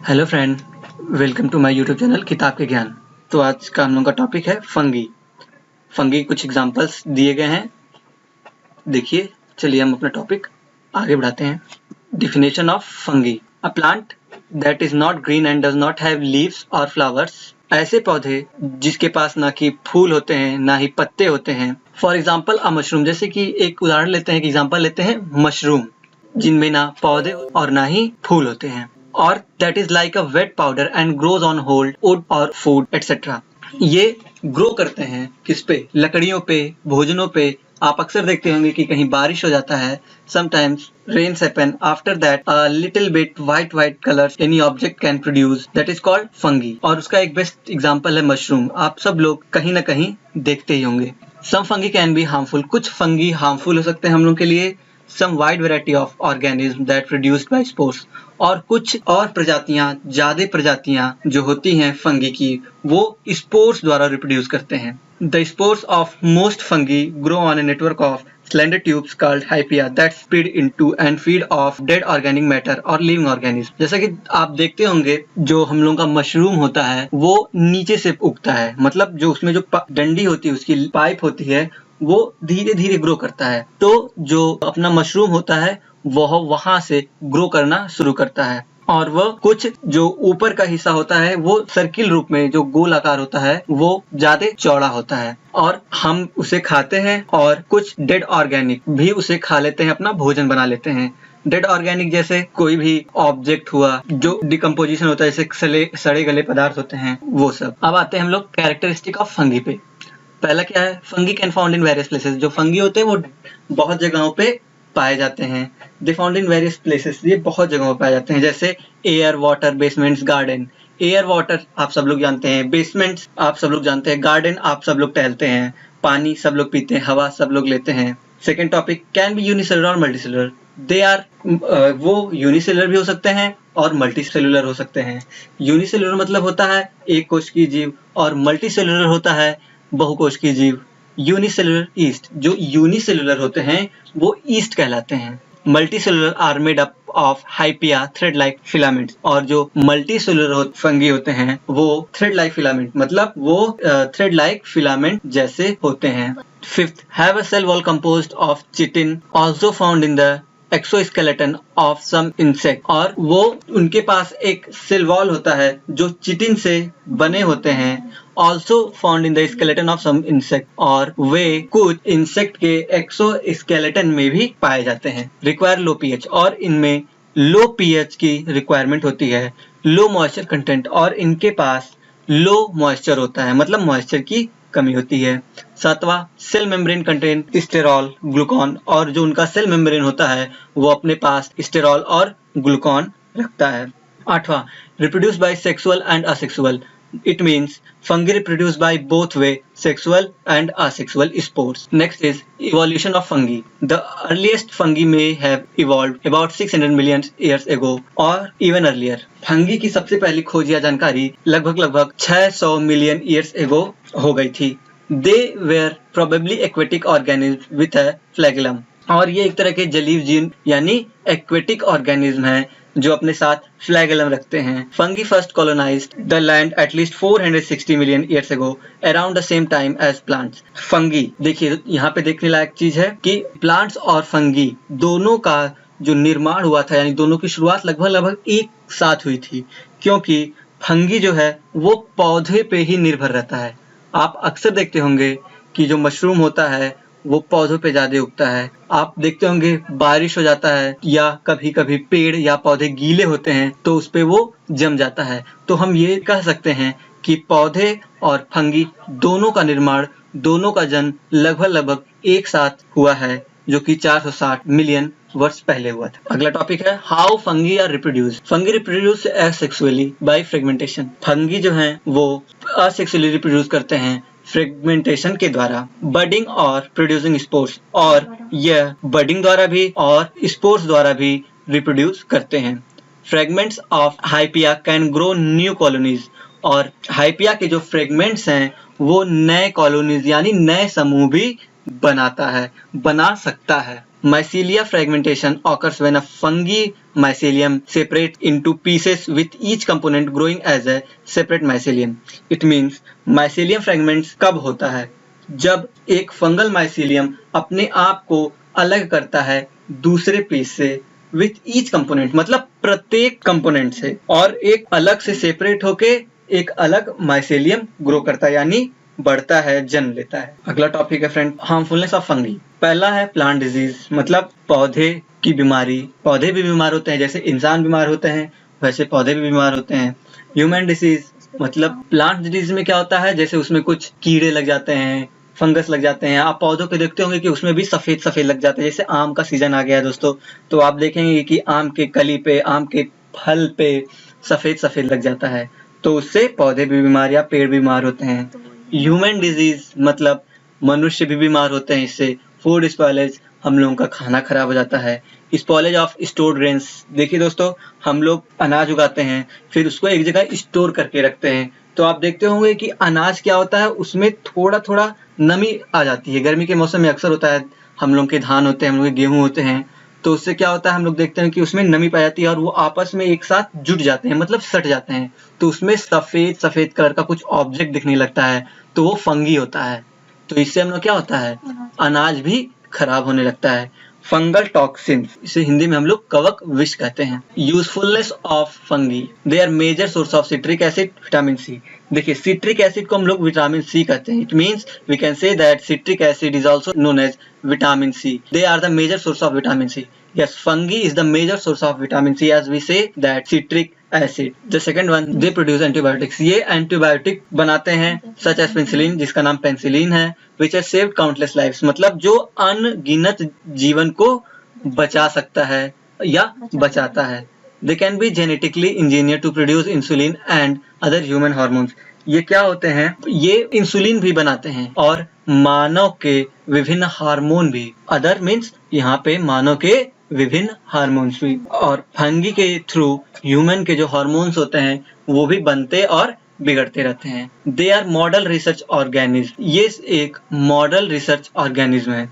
Hello friend, welcome to my YouTube channel किताब के ज्ञान। तो आज का हम लोग का टॉपिक है फंगी। फंगी कुछ एग्जांपल्स दिए गए हैं, देखिए। चलिए हम अपना टॉपिक आगे बढ़ाते हैं। Definition of fungi: a plant that is not green and does not have leaves और फ्लावर्स। ऐसे पौधे जिसके पास ना कि फूल होते हैं ना ही पत्ते होते हैं। फॉर एग्जाम्पल अ मशरूम, जैसे कि एक उदाहरण लेते हैं, एग्जाम्पल लेते हैं मशरूम, जिनमें ना पौधे और ना ही फूल होते हैं। और that is like a wet powder and grows on hold wood और फूड एटसेट्रा। ये ग्रो करते हैं किस पे? लकड़ियों पे, भोजनों पे। आप अक्सर देखते होंगे कि कहीं बारिश हो जाता है, sometimes rains happen, after that a little bit white colors any object can produce, that is called fungi। और उसका एक बेस्ट एग्जांपल है मशरूम। आप सब लोग कहीं ना कहीं देखते ही होंगे। some fungi can be harmful, कुछ फंगी हार्मफुल हो सकते हैं हम लोग के लिए। some wide variety of organisms that produced by spores, और कुछ और प्रजातियां, ज्यादा प्रजातियां जो होती हैं फंगी की, वो स्पोर्स द्वारा रिप्रोड्यूस करते हैं। The spores of most fungi grow on a network of slender tubes called hyphae that spread into and feed off dead organic matter or living organisms। जैसा कि आप देखते होंगे, जो हम लोगों का मशरूम होता है वो नीचे से उगता है, मतलब जो उसमें जो डंडी होती है, उसकी पाइप होती है, वो धीरे धीरे ग्रो करता है। तो जो अपना मशरूम होता है वह वहां से ग्रो करना शुरू करता है, और वह कुछ जो ऊपर का हिस्सा होता है वो सर्किल रूप में, जो गोल आकार होता है, वो ज्यादा चौड़ा होता है, और हम उसे खाते हैं। और कुछ डेड ऑर्गेनिक भी उसे खा लेते हैं, अपना भोजन बना लेते हैं। डेड ऑर्गेनिक जैसे कोई भी ऑब्जेक्ट हुआ जो डिकम्पोजिशन होता है, जैसे सड़े गले पदार्थ होते हैं, वो सब। अब आते हैं हम लोग कैरेक्टरिस्टिक ऑफ फंगी पे। पहला क्या है? Fungi can found in various places. जो फंगी होते हैं वो बहुत जगहों पे पाए जाते हैं। They found in various places, ये बहुत जगहों पे पाए जाते हैं, जैसे air, water, basements, garden. Air, water आप सब लोग जानते हैं, बेसमेंट्स आप सब लोग जानते हैं, गार्डन आप सब लोग टहलते हैं, पानी सब लोग पीते हैं, हवा सब लोग लेते हैं। Second topic, can be unicellular और मल्टीसेलुलर। दे आर, वो यूनिसेलुलर भी हो सकते हैं और मल्टीसेलुलर हो सकते हैं। यूनिसेलुलर मतलब होता है एक कोश की जीव, और मल्टीसेलुलर होता है बहुकोश की जीव। यूनिसेलुलर ईस्ट, जो यूनिसेलुलर होते हैं वो ईस्ट कहलाते हैं। Multicellular are made up of hyphae thread like filaments, और जो मल्टीसेलुलर फंगी होते हैं वो थ्रेड लाइक फिलामेंट, मतलब वो थ्रेड लाइक फिलामेंट जैसे होते हैं। Fifth, have a cell wall composed of chitin also found in the exoskeleton of some insect, और वो उनके पास एक सेल वॉल होता है जो चिटिन से बने होते हैं। Also found in the skeleton of some insect, और वे कुछ इंसेक्ट के एक्सोस्केलेटन में भी पाए जाते हैं। रिक्वायर लो पीएच, और इनमें लो पीएच की रिक्वायरमेंट होती है। लो मॉइस्चर कंटेंट, और इनके पास लो मॉइस्चर होता है, मतलब मॉइस्चर की कमी होती है। सातवां, cell membrane content sterol glucan, और जो उनका सेल मेम्ब्रेन होता है वो अपने पास स्टेरॉल और ग्लूकॉन रखता है। आठवां, reproduce by sexual and asexual. It means fungi reproduce by both way, sexual and asexual spores. Next is evolution of fungi. The earliest fungi may have evolved about 600 million years ago or even earlier. Fungi की सबसे पहली खोज या जानकारी लगभग 600 million years ago हो गई थी। They were probably aquatic organisms with a flagellum. और ये एक तरह के जलीय जीव यानी एक्वेटिक ऑर्गेनिज्म हैं जो अपने साथ फ्लैगेलम रखते हैं। Fungi first colonised the land at least 460 million years ago around the same time as plants. Fungi, देखिए यहाँ पे देखने लायक चीज है कि प्लांट्स और फंगी दोनों का जो निर्माण हुआ था, यानी दोनों की शुरुआत लगभग एक साथ हुई थी, क्योंकि फंगी जो है वो पौधे पे ही निर्भर रहता है। आप अक्सर देखते होंगे कि जो मशरूम होता है वो पौधों पे ज्यादा उगता है। आप देखते होंगे बारिश हो जाता है या कभी कभी पेड़ या पौधे गीले होते हैं तो उस पे वो जम जाता है। तो हम ये कह सकते हैं कि पौधे और फंगी दोनों का निर्माण, दोनों का जन्म लगभग एक साथ हुआ है, जो कि 460 मिलियन वर्ष पहले हुआ था। अगला टॉपिक है how fungi are reproduce. Fungi reproduce asexually by fragmentation. Fungi जो हैं वो असेक्सुअली रिप्रोड्यूस करते हैं फ्रेगमेंटेशन के द्वारा। बडिंग और प्रोड्यूसिंग स्पोर्स, और यह बडिंग द्वारा भी और स्पोर्स द्वारा भी रिप्रोड्यूस करते हैं। Fragments of hyphae can grow new colonies, और हाइपिया के जो फ्रेगमेंट्स हैं वो नए कॉलोनीज यानी नए समूह भी बना सकता है। Mycelia fragmentation occurs when a fungi mycelium separate into pieces with each component growing as a separate mycelium. It means mycelium fragments कब होता है? जब एक फंगल माइसीलियम अपने आप को अलग करता है दूसरे पीस से विथ ईच कंपोनेंट, मतलब प्रत्येक कंपोनेंट से, और एक अलग से सेपरेट होके एक अलग माइसेलियम ग्रो करता है, यानी बढ़ता है, जन्म लेता है। अगला टॉपिक है फ्रेंड, हार्मफुलनेस ऑफ फंगी। पहला है प्लांट डिजीज, मतलब पौधे की बीमारी। पौधे भी बीमार होते हैं, जैसे इंसान बीमार होते हैं वैसे पौधे भी बीमार होते हैं। ह्यूमन डिसीज, मतलब प्लांट डिजीज में क्या होता है, जैसे उसमें कुछ कीड़े लग जाते हैं, फंगस लग जाते हैं। आप पौधों के देखते होंगे कि उसमें भी सफेद सफेद लग जाते हैं। जैसे आम का सीजन आ गया है दोस्तों, तो आप देखेंगे कि आम के कली पे, आम के फल पे सफेद सफेद लग जाता है, तो उससे पौधे भी बीमार या पेड़ बीमार होते हैं। ह्यूमन डिजीज मतलब मनुष्य भी बीमार होते हैं इससे। फूड स्पॉयलेज, हम लोगों का खाना खराब हो जाता है। स्पॉयलेज ऑफ स्टोर्ड ग्रेन्स, देखिए दोस्तों, हम लोग अनाज उगाते हैं फिर उसको एक जगह स्टोर करके रखते हैं, तो आप देखते होंगे कि अनाज क्या होता है, उसमें थोड़ा थोड़ा नमी आ जाती है। गर्मी के मौसम में अक्सर होता है, हम लोग के धान होते हैं, हम लोग के गेहूं होते हैं, तो उससे क्या होता है, हम लोग देखते हैं कि उसमें नमी पाई जाती है और वो आपस में एक साथ जुट जाते हैं, मतलब सट जाते हैं, तो उसमें सफेद सफेद कलर का कुछ ऑब्जेक्ट दिखने लगता है, तो वो फंगी होता है। तो इससे हम लोग क्या होता है, अनाज भी खराब होने लगता है। फंगल टॉक्सिन, इसे हिंदी में हम लोग कवक विष कहते हैं। Usefulness of fungi, they are major source of citric acid, vitamin C. देखिए, सिट्रिक एसिड को हम लोग विटामिन सी कहते हैं। It means we can say that citric acid is also known as vitamin C. They are the major source of vitamin C. Yes, fungi is the major source of vitamin C, as we say that citric acid. The second one, they produce antibiotics. ये antibiotic बनाते हैं, such as penicillin, जिसका नाम penicillin है, which has saved countless lives. मतलब जो अनगिनत जीवन को बचा सकता है या बचाता है। They can be genetically engineered to produce insulin and other human hormones. ये क्या होते हैं, ये इंसुलिन भी बनाते हैं और मानव के विभिन्न हार्मोन भी। अदर मीन्स यहाँ पे मानव के विभिन्न हार्मोन्स भी, और फंगी के थ्रू ह्यूमन के जो हार्मोन्स होते हैं वो भी बनते और बिगड़ते रहते हैं। They are model research organism, ये एक मॉडल रिसर्च ऑर्गेनिज्म है।